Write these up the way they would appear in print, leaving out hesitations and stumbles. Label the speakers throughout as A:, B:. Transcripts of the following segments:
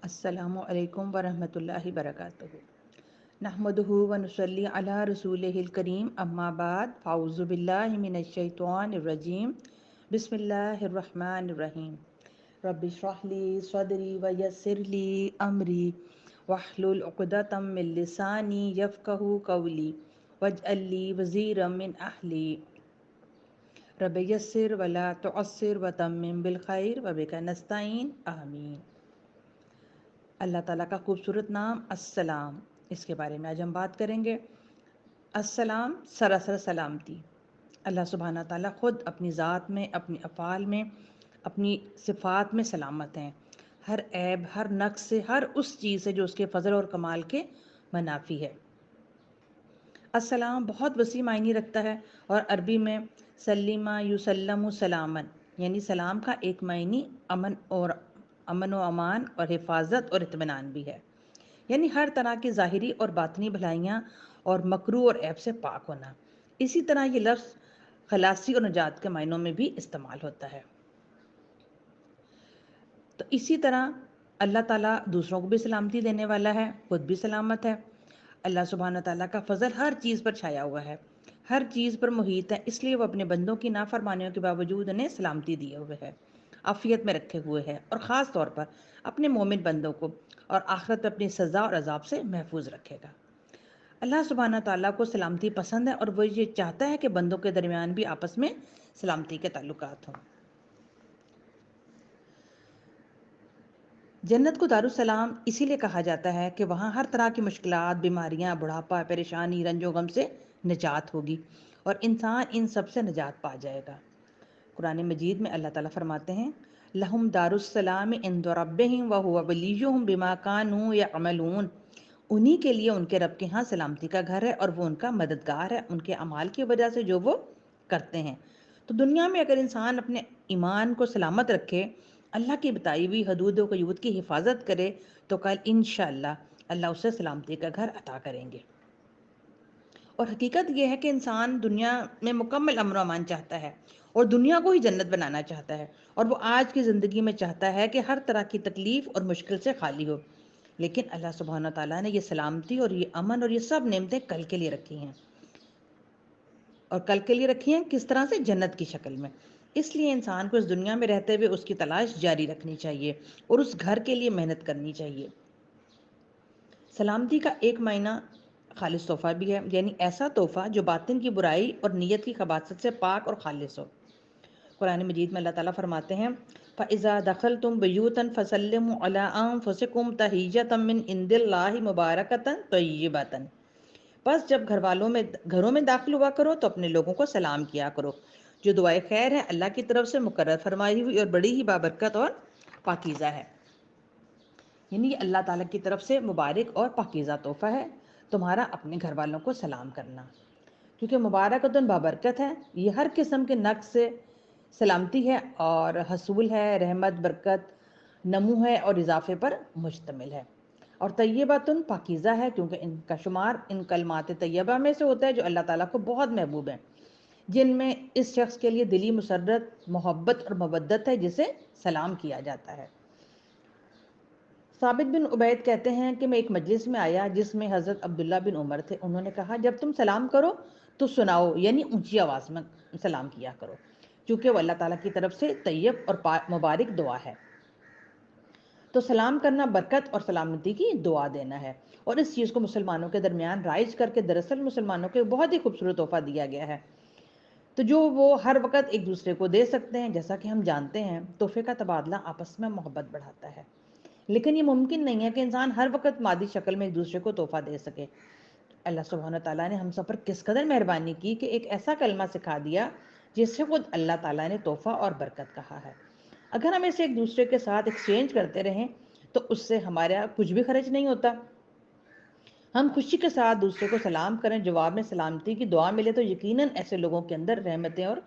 A: السلام علیکم ورحمۃ اللہ وبرکاتہ۔ نحمدہ و نصلی علی رسولہ الکریم، اما بعد، فاعوذ باللہ من الشیطان الرجیم، بسم اللہ الرحمن الرحیم۔ رب اشرح لی صدری ویسر لی امری واحلل عقدۃ من لسانی یفقہوا قولی واجعل لی وزیرا من اہلی رب یسر ولا تعسر وتمم بالخیر وبک نستعین، آمین۔ اللہ تعالیٰ کا خوبصورت نام السلام، اس کے بارے میں آج ہم بات کریں گے۔ السلام سراسر سلامتی۔ اللہ سبحانہ تعالیٰ خود اپنی ذات میں، اپنی افعال میں، اپنی صفات میں سلامت ہیں، ہر عیب، ہر نقص سے، ہر اس چیز سے جو اس کے فضل اور کمال کے منافی ہے۔ السلام بہت وسیع معنی رکھتا ہے، اور عربی میں سلمہ یسلم سلامن، یعنی سلام کا ایک معنی امن و امان اور حفاظت اور اطمینان بھی ہے، یعنی ہر طرح کی ظاہری اور باطنی بھلائیاں اور مکروہ اور عیب سے پاک ہونا۔ اسی طرح یہ لفظ خلاصی اور نجات کے معنوں میں بھی استعمال ہوتا ہے۔ تو اسی طرح اللہ تعالیٰ دوسروں کو بھی سلامتی دینے والا ہے، خود بھی سلامت ہے۔ اللہ سبحانہ تعالیٰ کا فضل ہر چیز پر چھایا ہوا ہے، ہر چیز پر محیط ہے، اس لیے وہ اپنے بندوں کی نافرمانیوں کے باوجود انہیں سلامتی دیے ہوئے ہے، عافیت میں رکھے ہوئے ہے، اور خاص طور پر اپنے مومن بندوں کو اور آخرت میں اپنی سزا اور عذاب سے محفوظ رکھے گا۔ اللہ سبحانہ تعالیٰ کو سلامتی پسند ہے، اور وہ یہ چاہتا ہے کہ بندوں کے درمیان بھی آپس میں سلامتی کے تعلقات ہوں۔ جنت کو دارالسلام اسی لیے کہا جاتا ہے کہ وہاں ہر طرح کی مشکلات، بیماریاں، بڑھاپا، پریشانی، رنج و غم سے نجات ہوگی، اور انسان ان سب سے نجات پا جائے گا۔ قرآن مجید میں اللہ تعالیٰ فرماتے ہیں، لہم دار السلام عند ربہم وہو ولیہم بما کانوا یعملون، انہی کے لیے ان کے رب کے ہاں سلامتی کا گھر ہے، اور وہ ان کا مددگار ہے ان کے اعمال کی وجہ سے جو وہ کرتے ہیں۔ تو دنیا میں اگر انسان اپنے ایمان کو سلامت رکھے، اللہ کی بتائی ہوئی حدود و قیود کی حفاظت کرے، تو کل انشاءاللہ اللہ اسے سلامتی کا گھر عطا کریں گے۔ اور حقیقت یہ ہے کہ انسان دنیا میں مکمل امن و امان چاہتا ہے، اور دنیا کو ہی جنت بنانا چاہتا ہے، اور وہ آج کی زندگی میں چاہتا ہے کہ ہر طرح کی تکلیف اور مشکل سے خالی ہو۔ لیکن اللہ سبحانہ تعالیٰ نے یہ سلامتی اور یہ امن اور یہ سب نعمتیں کل کے لیے رکھی ہیں، اور کل کے لیے رکھی ہیں کس طرح سے؟ جنت کی شکل میں۔ اس لیے انسان کو اس دنیا میں رہتے ہوئے اس کی تلاش جاری رکھنی چاہیے، اور اس گھر کے لیے محنت کرنی چاہیے۔ سلامتی کا ایک معنی خالص تحفہ بھی ہے، یعنی ایسا تحفہ جو باطن کی برائی اور نیت کی خباثت سے پاک اور خالص ہو۔ قرآن مجید میں اللہ تعالیٰ فرماتے ہیں، فَإِذَا دَخَلْتُمْ بُيُوتًا فَسَلِّمُوا عَلَىٰ أَنفُسِكُمْ تَحِيَّةً مِّنْ عِندِ اللَّهِ مُبَارَكَةً طَيِّبَةً، بس جب گھروں میں داخل ہوا کرو تو اپنے لوگوں کو سلام کیا کرو، جو دعائے خیر ہے اللہ کی طرف سے مقرر فرمائی ہوئی اور بڑی ہی بابرکت اور پاکیزہ ہے۔ یعنی یہ اللہ تعالیٰ کی طرف سے مبارک اور پاکیزہ تحفہ ہے، تمہارا اپنے گھر والوں کو سلام کرنا، کیونکہ مبارکتن بابرکت ہے، یہ ہر قسم کے نقص سے سلامتی ہے، اور حصول ہے، رحمت، برکت، نمو ہے، اور اضافے پر مشتمل ہے۔ اور طیباتن پاکیزہ ہے، کیونکہ ان کا شمار ان کلمات طیبہ میں سے ہوتا ہے جو اللہ تعالیٰ کو بہت محبوب ہیں، جن میں اس شخص کے لیے دلی مسرت، محبت اور مودت ہے جسے سلام کیا جاتا ہے۔ ثابت بن عبید کہتے ہیں کہ میں ایک مجلس میں آیا جس میں حضرت عبداللہ بن عمر تھے۔ انہوں نے کہا، جب تم سلام کرو تو سناؤ، یعنی اونچی آواز میں سلام کیا کرو، کیونکہ وہ اللہ تعالیٰ کی طرف سے طیب اور مبارک دعا ہے۔ تو سلام کرنا برکت اور سلامتی کی دعا دینا ہے، اور اس چیز کو مسلمانوں کے درمیان رائج کر کے دراصل مسلمانوں کو بہت ہی خوبصورت تحفہ دیا گیا ہے، تو جو وہ ہر وقت ایک دوسرے کو دے سکتے ہیں۔ جیسا کہ ہم جانتے ہیں، تحفے کا تبادلہ آپس میں محبت بڑھاتا ہے، لیکن یہ ممکن نہیں ہے کہ انسان ہر وقت مادی شکل میں ایک دوسرے کو تحفہ دے سکے۔ اللہ سبحانہ تعالیٰ نے ہم سب پر کس قدر مہربانی کی کہ ایک ایسا کلمہ سکھا دیا جس سے خود اللہ تعالیٰ نے تحفہ اور برکت کہا ہے۔ اگر ہم اسے ایک دوسرے کے ساتھ ایکسچینج کرتے رہیں تو اس سے ہمارا کچھ بھی خرچ نہیں ہوتا۔ ہم خوشی کے ساتھ دوسرے کو سلام کریں، جواب میں سلامتی کی دعا ملے، تو یقیناً ایسے لوگوں کے اندر رحمتیں اور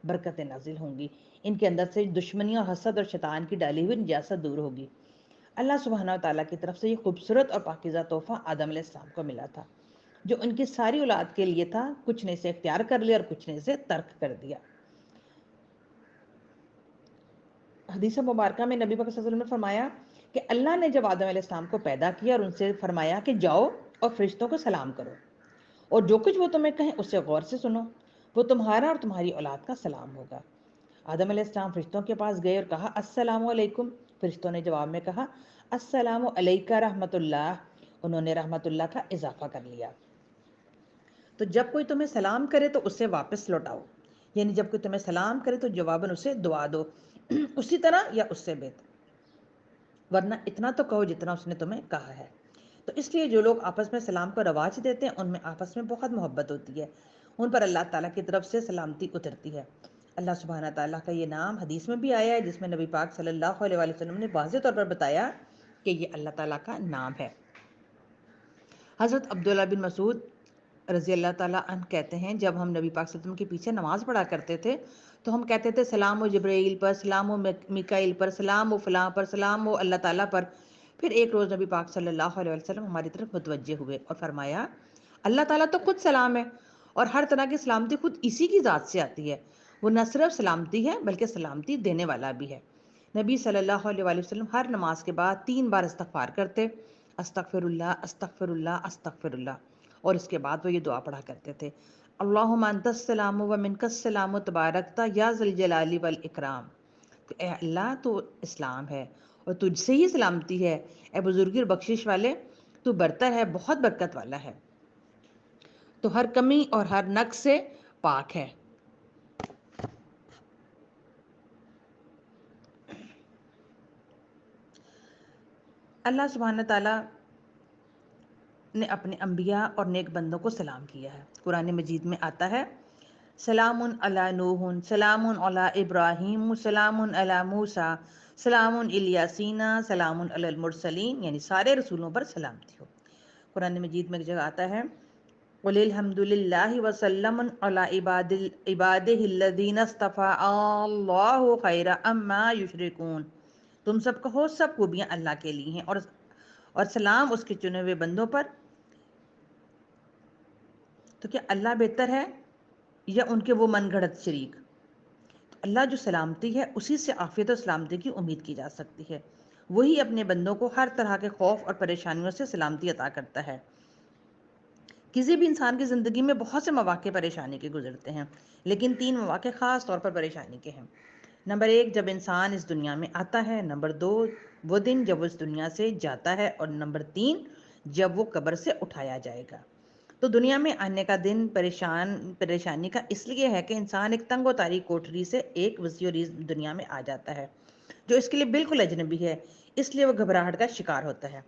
A: برکتیں نازل ہوں گی، ان کے اندر سے دشمنی اور حسد اور شیطان کی ڈالی ہوئی نجاست دور ہوگی۔ اللہ سبحانہ تعالیٰ کی طرف سے یہ خوبصورت اور پاکیزہ تحفہ آدم علیہ السلام کو ملا تھا، جو ان کی ساری اولاد کے لیے تھا۔ کچھ نے اسے اختیار کر لیا اور کچھ نے اسے ترک کر دیا۔ حدیث مبارکہ میں نبی پاک صلی اللہ علیہ وسلم نے فرمایا کہ اللہ نے جب آدم علیہ السلام کو پیدا کیا اور ان سے فرمایا کہ جاؤ اور فرشتوں کو سلام کرو اور جو کچھ وہ تمہیں کہیں اسے غور سے سنو، وہ تمہارا اور تمہاری اولاد کا سلام ہوگا۔ آدم علیہ السلام فرشتوں کے پاس گئے اور کہا السلام علیکم۔ فرشتوں نے جواب میں کہا السلام علیکہ رحمت اللہ۔ انہوں نے رحمت اللہ کا اضافہ کر لیا۔ تو جب کوئی تمہیں سلام کرے تو اسے واپس لوٹاؤ، یعنی جب کوئی تمہیں سلام کرے تو جواباً اسے دعا دو اسی طرح یا اس سے بہتر، ورنہ اتنا تو کہو جتنا اس نے تمہیں کہا ہے۔ تو اس لیے جو لوگ آپس میں سلام کو رواج دیتے ہیں ان میں آپس میں بہت محبت ہوتی ہے، ان پر اللہ تعالیٰ کی طرف سے سلامتی اترتی ہے۔ اللہ سبحانہ تعالیٰ کا یہ نام حدیث میں بھی آیا ہے، جس میں نبی پاک صلی اللہ علیہ وسلم نے واضح طور پر بتایا کہ یہ اللہ تعالیٰ کا نام ہے۔ حضرت عبداللہ بن مسعود رضی اللہ تعالیٰ عنہ کہتے ہیں جب ہم نبی پاک صلی اللہ علیہ وسلم کے پیچھے نماز پڑھا کرتے تھے تو ہم کہتے تھے سلام و جبرائیل پر، سلام و میکائیل پر، سلام و فلاں پر، سلام و اللہ تعالیٰ پر۔ پھر ایک روز نبی پاک صلی اللہ علیہ وسلم ہماری طرف متوجہ ہوئے اور فرمایا اللہ تعالیٰ تو خود سلام ہے اور ہر طرح کی سلامتی خود اسی کی ذات سے آتی ہے، وہ نہ صرف سلامتی ہے بلکہ سلامتی دینے والا بھی ہے۔ نبی صلی اللہ علیہ وسلم ہر نماز کے بعد 3 بار استغفار کرتے، استغفر اللہ استغفر اللہ استغفر اللہ، اور اس کے بعد وہ یہ دعا پڑھا کرتے تھے اللہم انت السلام و منک السلام تبارکتا یا ذی الجلال والاکرام، کہ اے اللہ تو اسلام ہے اور تجھ سے ہی سلامتی ہے، اے بزرگی اور بخشش والے تو برتر ہے، بہت برکت والا ہے، تو ہر کمی اور ہر نقص سے پاک ہے۔ اللہ سبحانہ تعالیٰ نے اپنے انبیاء اور نیک بندوں کو سلام کیا ہے۔ قرآن مجید میں آتا ہے سلام علی نوح، سلام علی ابراہیم، سلام علی موسیٰ، سلام علی یاسین، سلام علی المرسلین، یعنی سارے رسولوں پر سلامتی ہو۔ قرآن مجید میں ایک جگہ آتا ہے قل الحمد للہ وسلم علی عبادہ الذین اصطفیٰ اللہ خیر اما یشرکون، تم سب کہو سب خوبیاں اللہ کے لیے ہیں اور سلام اس کے چنے ہوئے بندوں پر۔ تو کیا اللہ بہتر ہے یا ان کے وہ من گھڑت شریک؟ تو اللہ جو سلامتی ہے اسی سے عافیت و سلامتی کی امید کی جا سکتی ہے، وہی اپنے بندوں کو ہر طرح کے خوف اور پریشانیوں سے سلامتی عطا کرتا ہے۔ کسی بھی انسان کی زندگی میں بہت سے مواقع پریشانی کے گزرتے ہیں، لیکن 3 مواقع خاص طور پر پریشانی کے ہیں۔ نمبر 1 جب انسان اس دنیا میں آتا ہے، نمبر 2 وہ دن جب وہ اس دنیا سے جاتا ہے، اور نمبر 3 جب وہ قبر سے اٹھایا جائے گا۔ تو دنیا میں آنے کا دن پریشانی کا اس لیے ہے کہ انسان ایک تنگ و تاریک کوٹری سے ایک وسیع و ریز دنیا میں آ جاتا ہے جو اس کے لیے بالکل اجنبی ہے، اس لیے وہ گھبراہٹ کا شکار ہوتا ہے۔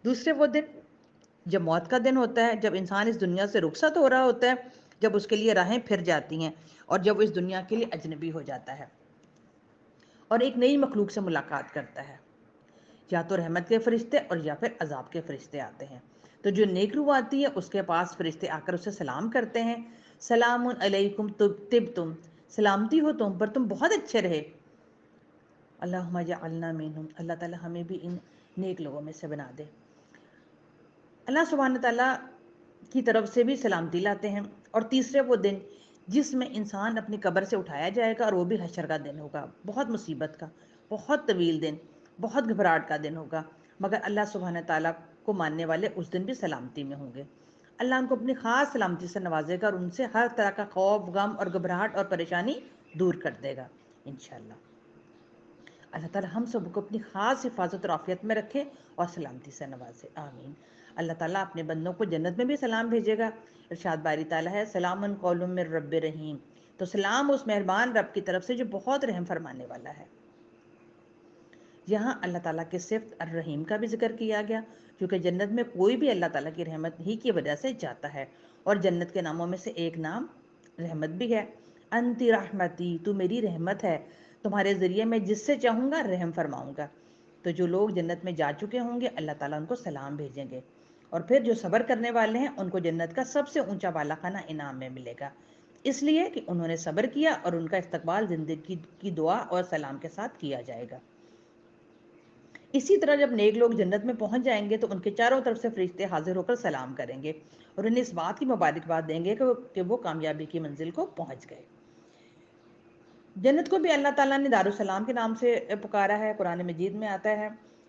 A: دوسرے وہ دن جب موت کا دن ہوتا ہے، جب انسان اس دنیا سے رخصت ہو رہا ہوتا ہے، جب اس کے لیے راہیں پھر جاتی ہیں اور جب وہ اس دنیا کے لیے اجنبی ہو جاتا ہے اور ایک نئی مخلوق سے ملاقات کرتا ہے، یا تو رحمت کے فرشتے اور یا پھر عذاب کے فرشتے آتے ہیں۔ تو جو نیک روح آتی ہے اس کے پاس فرشتے آ کر اسے سلام کرتے ہیں سلام علیکم طبتم، سلامتی ہو تم پر، تم بہت اچھے رہے۔ اللہم اجعلنا منہم، اللہ تعالیٰ ہمیں بھی ان نیک لوگوں میں سے بنا دے۔ اللہ سبحانہ تعالیٰ کی طرف سے بھی سلامتی لاتے ہیں۔ اور تیسرے وہ دن جس میں انسان اپنی قبر سے اٹھایا جائے گا، اور وہ بھی حشر کا دن ہوگا، بہت مصیبت کا، بہت طویل دن، بہت گھبراہٹ کا دن ہوگا، مگر اللہ سبحانہ تعالیٰ کو ماننے والے اس دن بھی سلامتی میں ہوں گے۔ اللہ ان کو اپنی خاص سلامتی سے نوازے گا اور ان سے ہر طرح کا خوف، غم اور گھبراہٹ اور پریشانی دور کر دے گا انشاءاللہ۔ اللہ تعالیٰ ہم سب کو اپنی خاص حفاظت اور عافیت میں رکھے اور سلامتی سے نوازے، آمین۔ اللہ تعالیٰ اپنے بندوں کو جنت میں بھی سلام بھیجے گا۔ ارشاد باری تعالیٰ ہے سلام قول من رب رحیم، تو سلام اس مہربان رب کی طرف سے جو بہت رحم فرمانے والا ہے۔ یہاں اللہ تعالیٰ کے صفت الرحیم کا بھی ذکر کیا گیا، کیونکہ جنت میں کوئی بھی اللہ تعالیٰ کی رحمت ہی کی وجہ سے جاتا ہے، اور جنت کے ناموں میں سے ایک نام رحمت بھی ہے۔ انتی رحمتی، تو میری رحمت ہے، تمہارے ذریعے میں جس سے چاہوں گا رحم فرماؤں گا۔ تو جو لوگ جنت میں جا چکے ہوں گے اللہ تعالیٰ ان کو سلام بھیجیں گے، اور پھر جو صبر کرنے والے ہیں ان کو جنت کا سب سے اونچا بالا خانہ انعام میں ملے گا، اس لیے کہ انہوں نے صبر کیا اور ان کا استقبال زندگی کی دعا اور سلام کے ساتھ کیا جائے گا۔ اسی طرح جب نیک لوگ جنت میں پہنچ جائیں گے تو ان کے چاروں طرف سے فرشتے حاضر ہو کر سلام کریں گے اور انہیں اس بات کی مبارکباد دیں گے کہ وہ کامیابی کی منزل کو پہنچ گئے۔ جنت کو بھی اللہ تعالیٰ نے دارالسلام کے نام سے پکارا ہے، قرآن مجید میں آتا ہے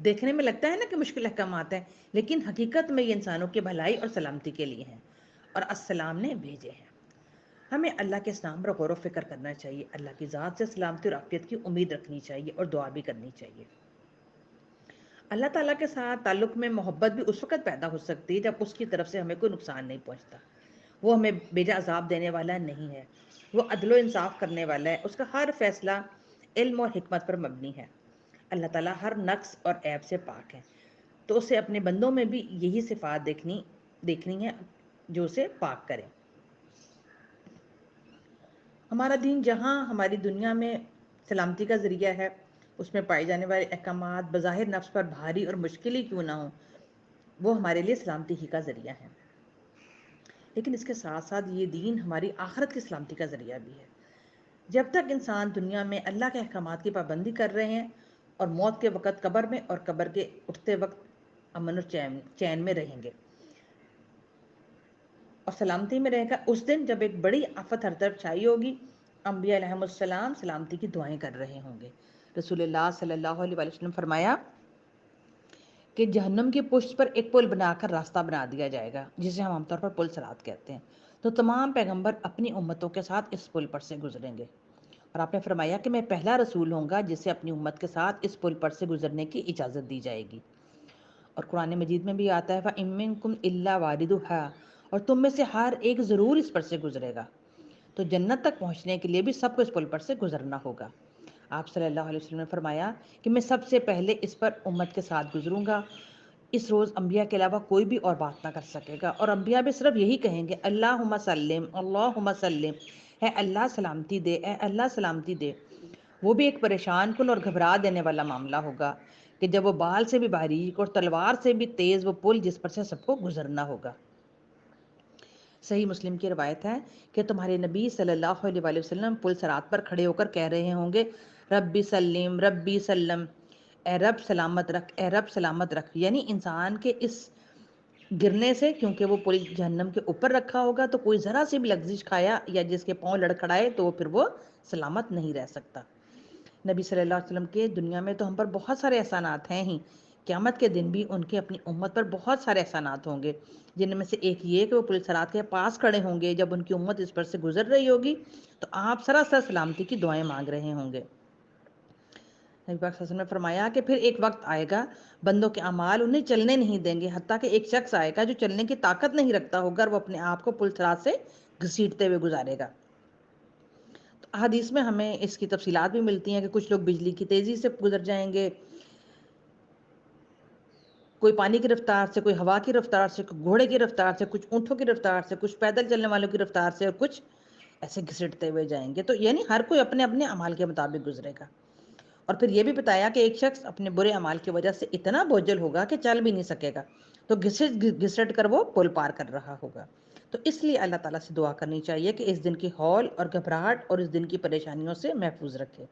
A: دیکھنے میں لگتا ہے نا کہ مشکل احکامات ہیں، لیکن حقیقت میں یہ انسانوں کی بھلائی اور سلامتی کے لیے ہیں، اور السلام نے بھیجے ہیں۔ ہمیں اللہ کے اسلام پر غور و فکر کرنا چاہیے، اللہ کی ذات سے سلامتی اور عافیت کی امید رکھنی چاہیے اور دعا بھی کرنی چاہیے۔ اللہ تعالیٰ کے ساتھ تعلق میں محبت بھی اس وقت پیدا ہو سکتی ہے جب اس کی طرف سے ہمیں کوئی نقصان نہیں پہنچتا۔ وہ ہمیں بیجا عذاب دینے والا نہیں ہے، وہ عدل و انصاف کرنے والا ہے، اس کا ہر فیصلہ علم اور حکمت پر مبنی ہے۔ اللہ تعالیٰ ہر نقص اور عیب سے پاک ہے، تو اسے اپنے بندوں میں بھی یہی صفات دیکھنی ہے جو اسے پاک کرے۔ ہمارا دین جہاں ہماری دنیا میں سلامتی کا ذریعہ ہے، اس میں پائے جانے والے احکامات بظاہر نفس پر بھاری اور مشکل ہی کیوں نہ ہوں، وہ ہمارے لیے سلامتی ہی کا ذریعہ ہے، لیکن اس کے ساتھ ساتھ یہ دین ہماری آخرت کی سلامتی کا ذریعہ بھی ہے۔ جب تک انسان دنیا میں اللہ کے احکامات کی پابندی کر رہے ہیں اور موت کے وقت قبر میں اور قبر کے اٹھتے وقت امن و چین میں رہیں گے اور سلامتی میں رہے گا، اس دن جب ایک بڑی آفت ہر طرف چھائی ہوگی، انبیاء علیہ السلام سلامتی کی دعائیں کر رہے ہوں گے۔ رسول اللہ صلی اللہ علیہ وسلم فرمایا کہ جہنم کی پشت پر ایک پل بنا کر راستہ بنا دیا جائے گا، جسے ہم عام طور پر پل صراط کہتے ہیں، تو تمام پیغمبر اپنی امتوں کے ساتھ اس پل پر سے گزریں گے۔ اور آپ نے فرمایا کہ میں پہلا رسول ہوں گا جسے اپنی امت کے ساتھ اس پل پر سے گزرنے کی اجازت دی جائے گی۔ اور قرآن مجید میں بھی آتا ہے فَإِن مِّنكُمْ إِلَّا وَارِدُهَا، اور تم میں سے ہر ایک ضرور اس پر سے گزرے گا۔ تو جنت تک پہنچنے کے لیے بھی سب کو اس پل پر سے گزرنا ہوگا۔ آپ صلی اللہ علیہ وسلم نے فرمایا کہ میں سب سے پہلے اس پر امت کے ساتھ گزروں گا، اس روز انبیاء کے علاوہ کوئی بھی اور بات نہ کر سکے گا، اور انبیاء بھی صرف یہی کہیں گے اللہم سلم اللہم سلم، اے اللہ سلامتی دے، اے اللہ سلامتی دے۔ وہ بھی ایک پریشان کن اور گھبرا دینے والا معاملہ ہوگا کہ جب وہ بال سے بھی باریک اور تلوار سے بھی تیز وہ پل جس پر سے سب کو گزرنا ہوگا۔ صحیح مسلم کی روایت ہے کہ تمہارے نبی صلی اللہ علیہ وآلہ وسلم پل صراط پر کھڑے ہو کر کہہ رہے ہوں گے ربی سلم ربی سلم، اے رب سلامت رکھ، اے رب سلامت رکھ، یعنی انسان کے اس گرنے سے، کیونکہ وہ پل جہنم کے اوپر رکھا ہوگا، تو کوئی ذرا سی بھی لغزش کھایا یا جس کے پاؤں لڑکھڑائے تو پھر وہ سلامت نہیں رہ سکتا۔ نبی صلی اللہ علیہ وسلم کے دنیا میں تو ہم پر بہت سارے احسانات ہیں ہی، قیامت کے دن بھی ان کے اپنی امت پر بہت سارے احسانات ہوں گے، جن میں سے ایک یہ کہ وہ پل صراط کے پاس کھڑے ہوں گے جب ان کی امت اس پر سے گزر رہی ہوگی، تو آپ سراسر سلامتی کی دعائیں مانگ رہے ہوں گے۔ نبی پاک صلی اللہ علیہ وسلم نے فرمایا کہ پھر ایک وقت آئے گا بندوں کے اعمال انہیں چلنے نہیں دیں گے، حتیٰ کہ ایک شخص آئے گا جو چلنے کی طاقت نہیں رکھتا ہوگا اور وہ اپنے آپ کو پل صراط سے گھسیٹتے ہوئے گزارے گا۔ تو حدیث میں ہمیں اس کی تفصیلات بھی ملتی ہیں کہ کچھ لوگ بجلی کی تیزی سے گزر جائیں گے، کوئی پانی کی رفتار سے، کوئی ہوا کی رفتار سے، کوئی گھوڑے کی رفتار سے، کچھ اونٹوں کی رفتار سے، کچھ پیدل چلنے والوں کی رفتار سے، اور کچھ ایسے گھسیٹتے ہوئے جائیں گے۔ تو یعنی ہر کوئی اپنے اپنے اعمال کے مطابق گزرے گا۔ اور پھر یہ بھی بتایا کہ ایک شخص اپنے برے اعمال کی وجہ سے اتنا بوجھل ہوگا کہ چل بھی نہیں سکے گا، تو گھسٹ کر وہ پل پار کر رہا ہوگا۔ تو اس لیے اللہ تعالیٰ سے دعا کرنی چاہیے کہ اس دن کی ہول اور گھبراہٹ اور اس دن کی پریشانیوں سے محفوظ رکھے۔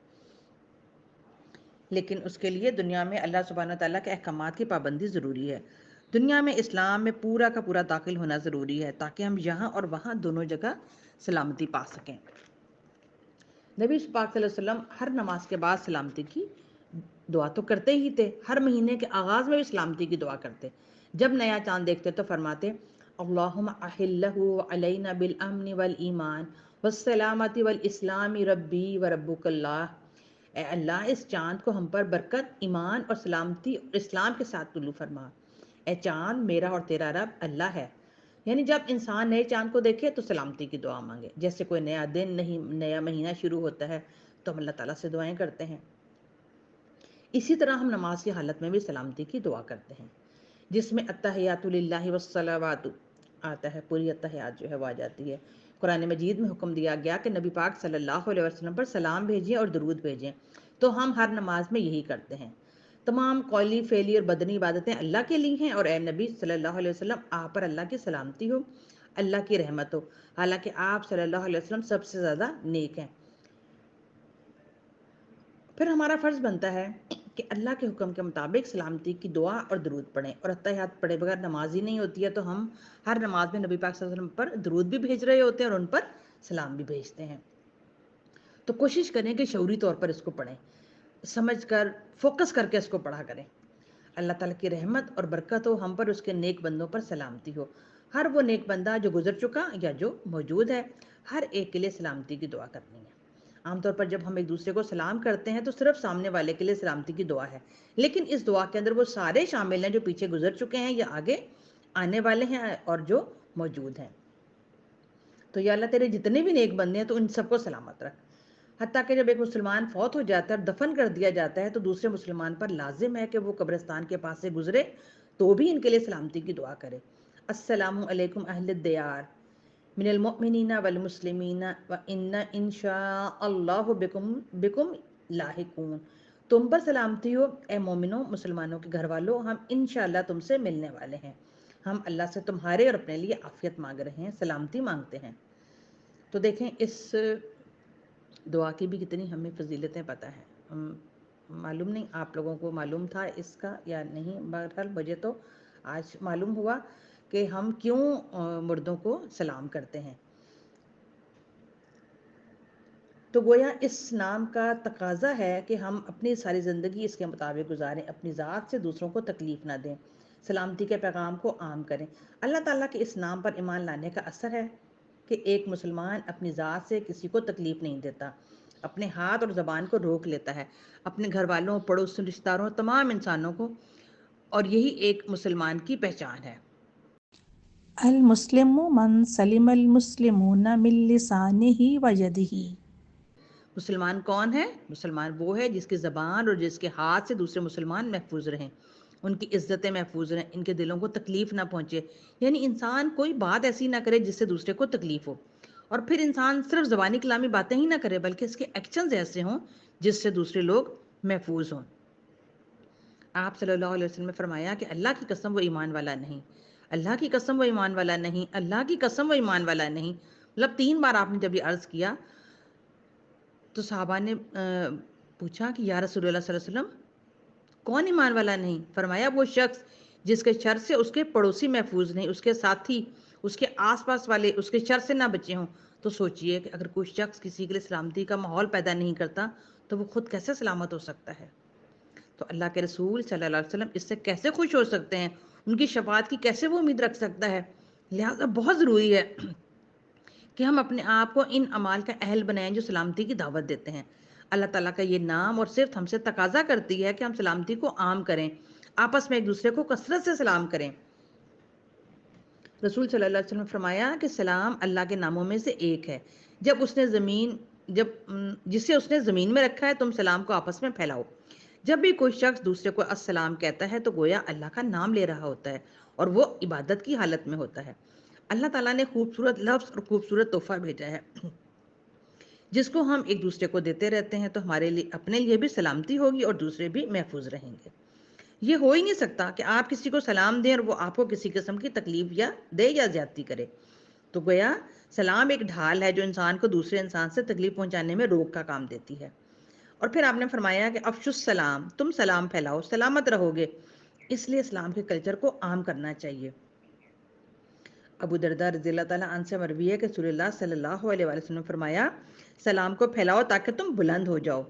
A: لیکن اس کے لیے دنیا میں اللہ سبحانہ تعالیٰ کے احکامات کی پابندی ضروری ہے۔ دنیا میں اسلام میں پورا کا پورا داخل ہونا ضروری ہے تاکہ ہم یہاں اور وہاں دونوں جگہ سلامتی پا سکیں۔ نبی پاک صلی اللہ علیہ وسلم ہر نماز کے بعد سلامتی کی دعا تو کرتے ہی تھے، ہر مہینے کے آغاز میں بھی سلامتی کی دعا کرتے۔ جب نیا چاند دیکھتے تو فرماتے اللہم احلہ علینا بالامن والایمان والسلامت والاسلام ربی وربک اللہ، اے اللہ اس چاند کو ہم پر برکت، ایمان اور سلامتی اور اسلام کے ساتھ طلوع فرما۔ اے چاند میرا اور تیرا رب اللہ ہے۔ یعنی جب انسان نئے چاند کو دیکھے تو سلامتی کی دعا مانگے، جیسے کوئی نیا دن نہیں، نیا مہینہ شروع ہوتا ہے تو ہم اللہ تعالیٰ سے دعائیں کرتے ہیں۔ اسی طرح ہم نماز کی حالت میں بھی سلامتی کی دعا کرتے ہیں، جس میں التحیات للہ والصلوات آتا ہے، پوری التحیات جو ہے وہ آ جاتی ہے۔ قرآن مجید میں حکم دیا گیا کہ نبی پاک صلی اللہ علیہ وسلم پر سلام بھیجیں اور درود بھیجیں، تو ہم ہر نماز میں یہی کرتے ہیں۔ تمام قولی، فعلی اور بدنی عبادتیں اللہ کے لیے ہیں، اور اے نبی صلی اللہ علیہ وسلم آپ پر اللہ کی سلامتی ہو، اللہ کی رحمت ہو، حالانکہ آپ صلی اللہ علیہ وسلم سب سے زیادہ نیک ہیں۔ پھر ہمارا فرض بنتا ہے کہ اللہ کے حکم کے مطابق سلامتی کی دعا اور درود پڑھیں، اور التحیات پڑھے بغیر نماز ہی نہیں ہوتی ہے، تو ہم ہر نماز میں نبی پاک صلی اللہ علیہ وسلم پر درود بھی بھیج رہے ہوتے ہیں اور ان پر سلام بھی بھیجتے ہیں۔ تو کوشش کریں کہ شعوری طور پر اس کو پڑھیں، سمجھ کر، فوکس کر کے اس کو پڑھا کریں۔ اللہ تعالیٰ کی رحمت اور برکت ہو ہم پر، اس کے نیک بندوں پر سلامتی ہو. ہر وہ نیک بندہ جو گزر چکا یا جو موجود ہے، ہر ایک کے لیے سلامتی کی دعا کرنی ہے. عام طور پر جب ہم ایک دوسرے کو سلام کرتے ہیں تو صرف سامنے والے کے لیے سلامتی کی دعا ہے، لیکن اس دعا کے اندر وہ سارے شامل ہیں جو پیچھے گزر چکے ہیں یا آگے آنے والے ہیں اور جو موجود ہیں. تو یا اللہ تیرے جتنے بھی نیک بندے ہیں تو ان سب کو سلامت رکھ. حتیٰ کہ جب ایک مسلمان فوت ہو جاتا ہے اور دفن کر دیا جاتا ہے تو دوسرے مسلمان پر لازم ہے کہ وہ قبرستان کے پاس سے گزرے تو بھی ان کے لیے سلامتی کی دعا کرے. السلام علیکم اہل الدیار من المؤمنین والمسلمین وان انشاء اللہ بکم لاحقون. تم پر سلامتی ہو اے مومنوں، مسلمانوں کے گھر والوں، ہم انشاءاللہ تم سے ملنے والے ہیں. ہم اللہ سے تمہارے اور اپنے لیے عافیت مانگ رہے ہیں، سلامتی مانگتے ہیں. تو دیکھیں اس دعا کی بھی کتنی ہمیں فضیلتیں پتہ ہیں. معلوم نہیں آپ لوگوں کو معلوم تھا اس کا یا نہیں، بہرحال مجھے تو آج معلوم ہوا کہ ہم کیوں مردوں کو سلام کرتے ہیں. تو گویا اس نام کا تقاضا ہے کہ ہم اپنی ساری زندگی اس کے مطابق گزاریں، اپنی ذات سے دوسروں کو تکلیف نہ دیں، سلامتی کے پیغام کو عام کریں. اللہ تعالیٰ کے اس نام پر ایمان لانے کا اثر ہے کہ ایک مسلمان اپنی ذات سے کسی کو تکلیف نہیں دیتا، اپنے ہاتھ اور زبان کو روک لیتا ہے، اپنے گھر والوں، پڑوسیوں، رشتہ داروں، تمام انسانوں کو، اور یہی ایک مسلمان کی پہچان ہے.
B: المسلم من سلم المسلمون من لسانہ و یدہ.
A: مسلمان کون ہے؟ مسلمان وہ ہے جس کی زبان اور جس کے ہاتھ سے دوسرے مسلمان محفوظ رہیں، ان کی عزتیں محفوظ رہیں، ان کے دلوں کو تکلیف نہ پہنچے. یعنی انسان کوئی بات ایسی نہ کرے جس سے دوسرے کو تکلیف ہو، اور پھر انسان صرف زبانی کلامی باتیں ہی نہ کرے بلکہ اس کے ایکشنز ایسے ہوں جس سے دوسرے لوگ محفوظ ہوں. آپ صلی اللہ علیہ وسلم نے فرمایا کہ اللہ کی قسم وہ ایمان والا نہیں، اللہ کی قسم وہ ایمان والا نہیں، اللہ کی قسم وہ ایمان والا نہیں. مطلب 3 بار آپ نے جب یہ عرض کیا تو صحابہ نے پوچھا کہ یا رسول اللہ صلی اللہ علیہ وسلم کون ایمان والا نہیں؟ فرمایا وہ شخص جس کے شر سے اس کے پڑوسی محفوظ نہیں، اس کے ساتھی، اس کے آس پاس والے اس کے شر سے نہ بچے ہوں. تو سوچئے کہ اگر کوئی شخص کسی کے لیے سلامتی کا ماحول پیدا نہیں کرتا تو وہ خود کیسے سلامت ہو سکتا ہے؟ تو اللہ کے رسول صلی اللہ علیہ وسلم اس سے کیسے خوش ہو سکتے ہیں؟ ان کی شفاعت کی کیسے وہ امید رکھ سکتا ہے؟ لہٰذا بہت ضروری ہے کہ ہم اپنے آپ کو ان اعمال کا اہل بنائیں جو سلامتی کی دعوت دیتے ہیں. اللہ تعالیٰ کا یہ نام اور صرف ہم سے تقاضا کرتی ہے کہ ہم سلامتی کو عام کریں، آپس میں ایک دوسرے کو کثرت سے سلام کریں. رسول صلی اللہ علیہ وسلم نے فرمایا کہ سلام اللہ کے ناموں میں سے ایک ہے. جسے اس نے زمین میں رکھا ہے تم سلام کو آپس میں پھیلاؤ. جب بھی کوئی شخص دوسرے کو السلام کہتا ہے تو گویا اللہ کا نام لے رہا ہوتا ہے اور وہ عبادت کی حالت میں ہوتا ہے. اللہ تعالیٰ نے خوبصورت لفظ اور خوبصورت تحفہ بھیجا ہے جس کو ہم ایک دوسرے کو دیتے رہتے ہیں تو ہمارے لیے اپنے لیے بھی سلامتی ہوگی اور دوسرے بھی محفوظ رہیں گے. یہ ہو ہی نہیں سکتا کہ آپ کسی کو سلام دیں اور وہ آپ کو کسی قسم کی تکلیف یا دے یا زیادتی کرے. تو گویا سلام ایک ڈھال ہے جو انسان کو دوسرے انسان سے تکلیف پہنچانے میں روک کا کام دیتی ہے. اور پھر آپ نے فرمایا کہ افشوا السلام، تم سلام پھیلاؤ، سلامت رہو گے. اس لیے اسلام کے کلچر کو عام کرنا چاہیے. ابو درداء رضی اللہ تعالیٰ عنہ سے مروی ہے کہ رسول اللہ صلی اللہ علیہ وسلم نے فرمایا سلام کو پھیلاؤ تاکہ تم بلند ہو جاؤ.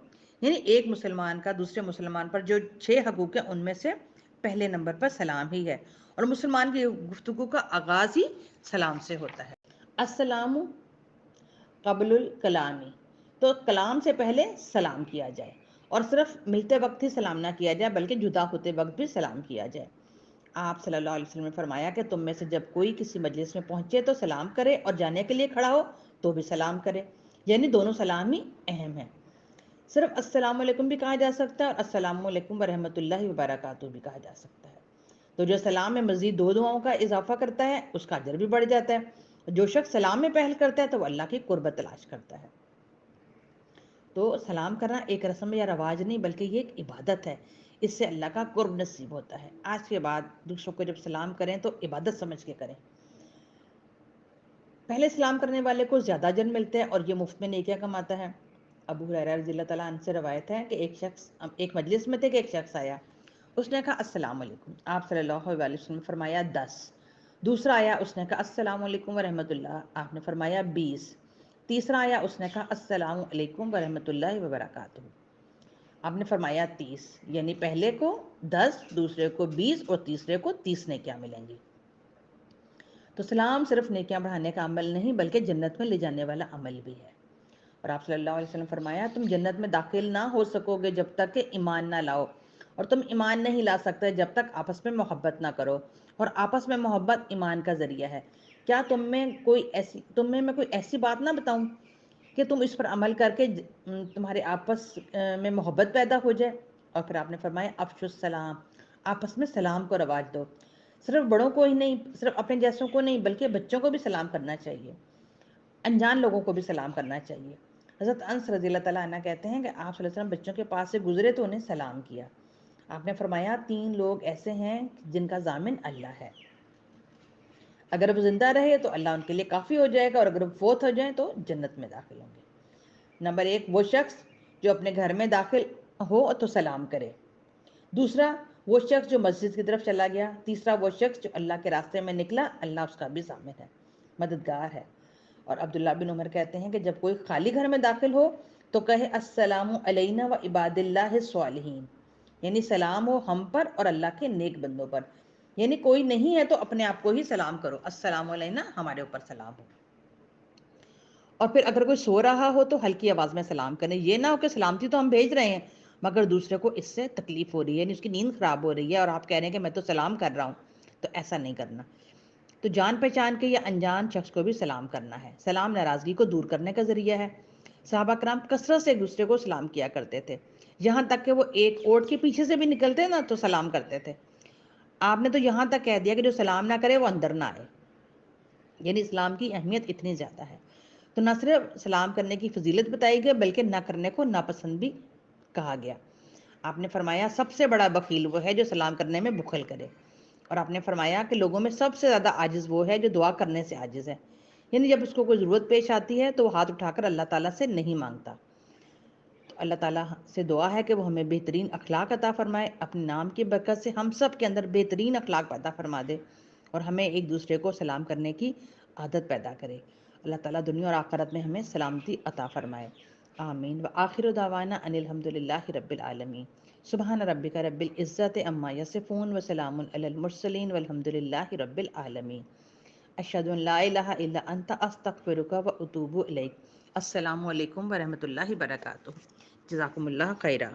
A: یعنی ایک مسلمان کا دوسرے مسلمان پر جو 6 حقوق ہیں ان میں سے پہلے نمبر پر سلام ہی ہے، اور مسلمان کی گفتگو کا آغاز ہی سلام سے ہوتا ہے. السلام قبل الکلامی، تو کلام سے پہلے سلام کیا جائے، اور صرف ملتے وقت ہی سلام نہ کیا جائے بلکہ جدا ہوتے وقت بھی سلام کیا جائے. آپ صلی اللہ علیہ وسلم نے فرمایا کہ تم میں سے جب کوئی کسی مجلس میں پہنچے تو سلام کرے، اور جانے کے لیے کھڑا ہو تو بھی سلام کرے. یعنی دونوں سلام ہی اہم ہیں. صرف السلام علیکم بھی کہا جا سکتا ہے اور السلام علیکم ورحمۃ اللہ وبرکاتہ بھی کہا جا سکتا ہے. تو جو سلام میں مزید 2 دعاؤں کا اضافہ کرتا ہے اس کا اجر بھی بڑھ جاتا ہے. جو شخص سلام میں پہل کرتا ہے تو وہ اللہ کی قربت تلاش کرتا ہے. تو سلام کرنا ایک رسم یا رواج نہیں بلکہ یہ ایک عبادت ہے. اس سے اللہ کا قرب نصیب ہوتا ہے. آج کے بعد دوسروں کو جب سلام کریں تو عبادت سمجھ کے کریں. پہلے سلام کرنے والے کو زیادہ اجر ملتا ہے اور یہ مفت میں نیکیاں کماتا ہے. ابو ہریرہ رضی اللہ تعالیٰ عنہ سے روایت ہے کہ ایک مجلس میں تھے کہ ایک شخص آیا. اس نے کہا السلام علیکم. آپ صلی اللہ علیہ وسلم نے فرمایا 10. دوسرا آیا، اس نے کہا السلام علیکم ورحمۃ اللہ. آپ نے فرمایا 20. تیسرا آیا، اس نے کہا السلام علیکم ورحمۃ اللہ وبرکاتہ. آپ نے فرمایا 30، یعنی پہلے کو 10، دوسرے کو 20 اور تیسرے کو 30 نیکیاں ملیں گی۔ تو سلام صرف نیکیاں بڑھانے کا عمل نہیں بلکہ جنت میں لے جانے والا عمل بھی ہے۔ اور آپ صلی اللہ علیہ وسلم فرمایا تم جنت میں داخل نہ ہو سکو گے جب تک کہ ایمان نہ لاؤ، اور تم ایمان نہیں لا سکتے جب تک آپس میں محبت نہ کرو، اور آپس میں محبت ایمان کا ذریعہ ہے۔ کیا تم میں میں کوئی ایسی بات نہ بتاؤں کہ تم اس پر عمل کر کے تمہارے آپس میں محبت پیدا ہو جائے؟ اور پھر آپ نے فرمایا افشوا السلام، آپس میں سلام کو رواج دو۔ صرف بڑوں کو ہی نہیں، صرف اپنے جیسوں کو نہیں بلکہ بچوں کو بھی سلام کرنا چاہیے، انجان لوگوں کو بھی سلام کرنا چاہیے۔ حضرت انس رضی اللہ تعالیٰ عنہ کہتے ہیں کہ آپ صلی اللہ علیہ وسلم بچوں کے پاس سے گزرے تو انہیں سلام کیا۔ آپ نے فرمایا 3 لوگ ایسے ہیں جن کا ضامن اللہ ہے، اگر وہ زندہ رہے تو اللہ ان کے لیے کافی ہو جائے گا، اور اگر وہ فوت ہو جائیں تو جنت میں داخل ہوں گے۔ نمبر 1 وہ شخص جو اپنے گھر میں داخل ہو تو سلام کرے، دوسرا وہ شخص جو مسجد کی طرف چلا گیا، تیسرا وہ شخص جو اللہ کے راستے میں نکلا، اللہ اس کا بھی ضامن ہے، مددگار ہے۔ اور عبداللہ بن عمر کہتے ہیں کہ جب کوئی خالی گھر میں داخل ہو تو کہے السلام علینا و عباد اللہ الصالحین، یعنی سلام ہو ہم پر اور اللہ کے نیک بندوں پر، یعنی کوئی نہیں ہے تو اپنے آپ کو ہی سلام کرو، السلام علینا، ہمارے اوپر سلام ہو۔ اور پھر اگر کوئی سو رہا ہو تو ہلکی آواز میں سلام کریں، یہ نہ ہو کہ سلامتی تو ہم بھیج رہے ہیں مگر دوسرے کو اس سے تکلیف ہو رہی ہے، یعنی اس کی نیند خراب ہو رہی ہے اور آپ کہہ رہے ہیں کہ میں تو سلام کر رہا ہوں، تو ایسا نہیں کرنا۔ تو جان پہچان کے یا انجان شخص کو بھی سلام کرنا ہے۔ سلام ناراضگی کو دور کرنے کا ذریعہ ہے۔ صحابہ کرام کثرت سے ایک دوسرے کو سلام کیا کرتے تھے، یہاں تک کہ وہ ایک اوٹ کے پیچھے سے بھی نکلتے نا تو سلام کرتے تھے۔ آپ نے تو یہاں تک کہہ دیا کہ جو سلام نہ کرے وہ اندر نہ آئے، یعنی اسلام کی اہمیت اتنی زیادہ ہے۔ تو نہ صرف سلام کرنے کی فضیلت بتائی گئی بلکہ نہ کرنے کو ناپسند بھی کہا گیا۔ آپ نے فرمایا سب سے بڑا بخیل وہ ہے جو سلام کرنے میں بخل کرے، اور آپ نے فرمایا کہ لوگوں میں سب سے زیادہ عاجز وہ ہے جو دعا کرنے سے عاجز ہے، یعنی جب اس کو کوئی ضرورت پیش آتی ہے تو وہ ہاتھ اٹھا کر اللہ تعالیٰ سے نہیں مانگتا۔ تو اللہ تعالیٰ سے دعا ہے کہ وہ ہمیں بہترین اخلاق عطا فرمائے، اپنے نام کی برکت سے ہم سب کے اندر بہترین اخلاق پیدا فرما دے، اور ہمیں ایک دوسرے کو سلام کرنے کی عادت پیدا کرے۔ اللہ تعالیٰ دنیا اور آخرت میں ہمیں سلامتی عطا فرمائے، آمین۔ وآخر دعوانا ان الحمدللہ رب العالمین۔ سبحان ربک رب العزت عما یصفون وسلام علی المرسلین والحمدللہ رب العالمین۔ اشہد ان لا الہ الا انت استغفرک و اتوب الیک۔ السلام علیکم ورحمۃ اللہ وبرکاتہ۔ جزاکم اللہ خیرہ۔